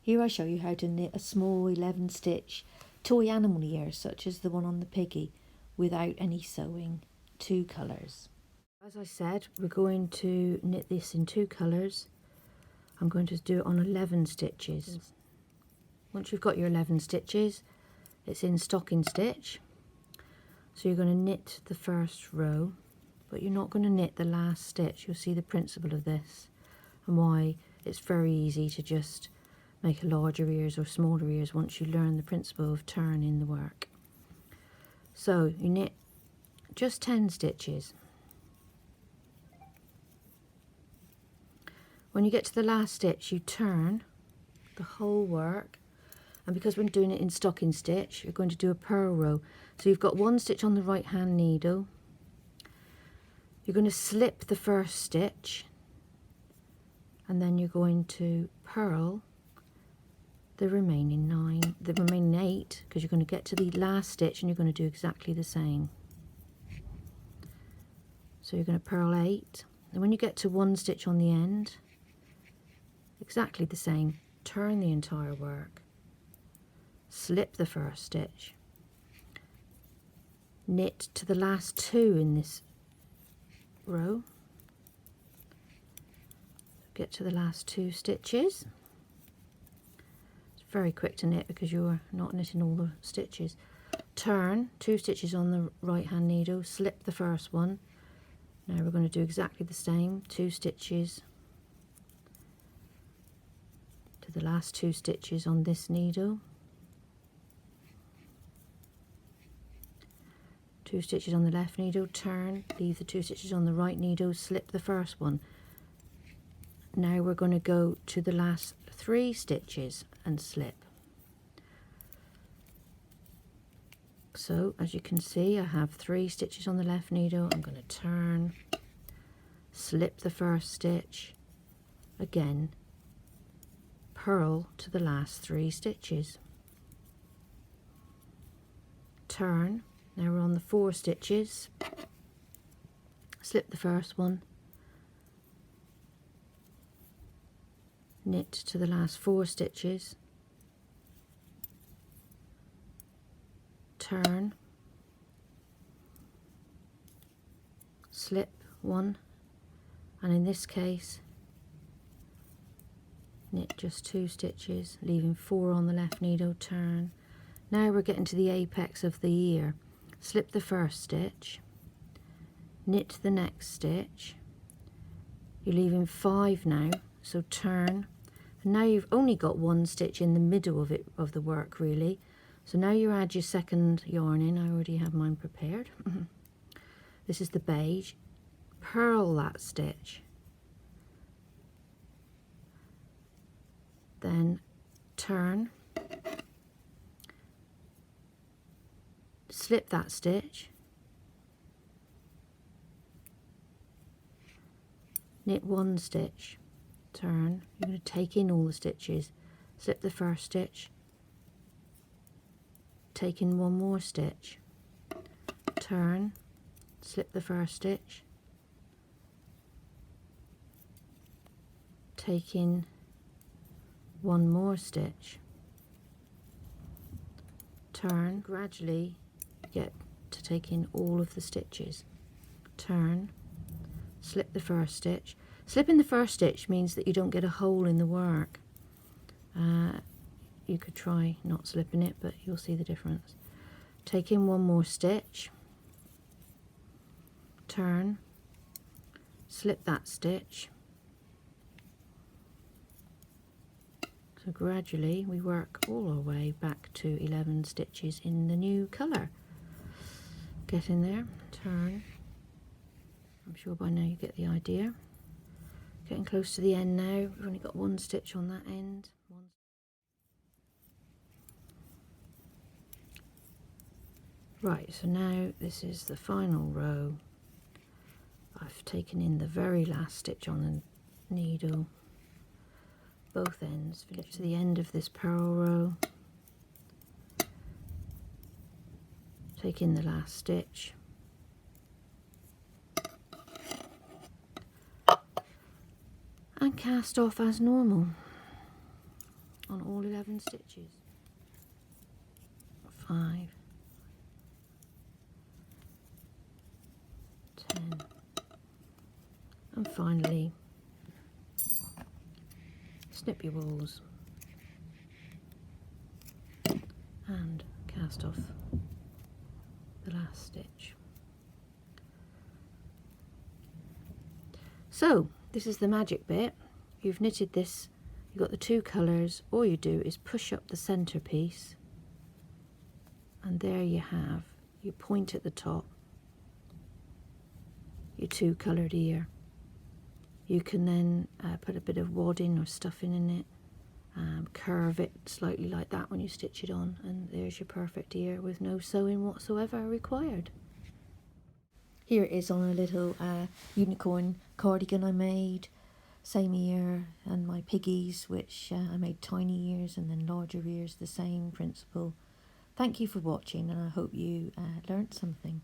Here I show you how to knit a small 11 stitch toy animal ear such as the one on the piggy without any sewing. 2 colours. As I said, we're going to knit this in 2 colours. I'm going to do it on 11 stitches. Once you've got your 11 stitches, it's in stocking stitch. So you're going to knit the first row, but you're not going to knit the last stitch. You'll see the principle of this and why it's very easy to just make larger ears or smaller ears once you learn the principle of turning the work. So you knit just 10 stitches. When you get to the last stitch, you turn the whole work, and because we're doing it in stocking stitch, you're going to do a purl row. So you've got 1 stitch on the right hand needle. You're going to slip the first stitch, and then you're going to purl the remaining 8, because you're going to get to the last stitch and you're going to do exactly the same. So you're going to purl 8, and when you get to 1 stitch on the end, exactly the same, turn the entire work, slip the first stitch, knit to the last 2 in this row, get to the last 2 stitches. It's very quick to knit because you're not knitting all the stitches. Turn 2 stitches on the right hand needle, slip the first one. Now we're going to do exactly the same, 2 stitches to the last 2 stitches on this needle, 2 stitches on the left needle, turn, leave the 2 stitches on the right needle, slip the first one. Now we're going to go to the last 3 stitches and slip. So as you can see, I have 3 stitches on the left needle. I'm going to turn, slip the first stitch, again purl to the last 3 stitches, turn. Now we're on the 4 stitches, slip the first one, knit to the last 4 stitches, turn, slip 1, and in this case knit just 2 stitches, leaving 4 on the left needle, turn. Now we're getting to the apex of the ear. Slip the first stitch, knit the next stitch, you're leaving 5 now, so turn, and now you've only got 1 stitch in the middle of the work really. So now you add your second yarn in. I already have mine prepared. This is the beige. Purl that stitch, then turn, slip that stitch, knit 1 stitch, turn. You're going to take in all the stitches, slip the first stitch, take in 1 more stitch, turn, slip the first stitch, take in 1 more stitch, turn, gradually get to take in all of the stitches, turn, slip the first stitch. Slipping the first stitch means that you don't get a hole in the work. You could try not slipping it, but you'll see the difference. Take in 1 more stitch, turn, slip that stitch. So gradually we work all our way back to 11 stitches in the new colour. Get in there, turn. I'm sure by now you get the idea. Getting close to the end now. We've only got 1 stitch on that end. Right, so now this is the final row. I've taken in the very last stitch on the needle, both ends. We get to the end of this purl row, take in the last stitch, and cast off as normal. on all 11 stitches. 5, 10, and finally snip your wools and cast off the last stitch. So this is the magic bit. You've knitted this, you've got the 2 colours. All you do is push up the centre piece, and there you have your point at the top, your 2 coloured ear. You can then put a bit of wadding or stuffing in it, curve it slightly like that when you stitch it on, and there's your perfect ear with no sewing whatsoever required. Here it is on a little unicorn cardigan I made. Same ear, and my piggies, which I made tiny ears and then larger ears, the same principle. Thank you for watching, and I hope you learnt something.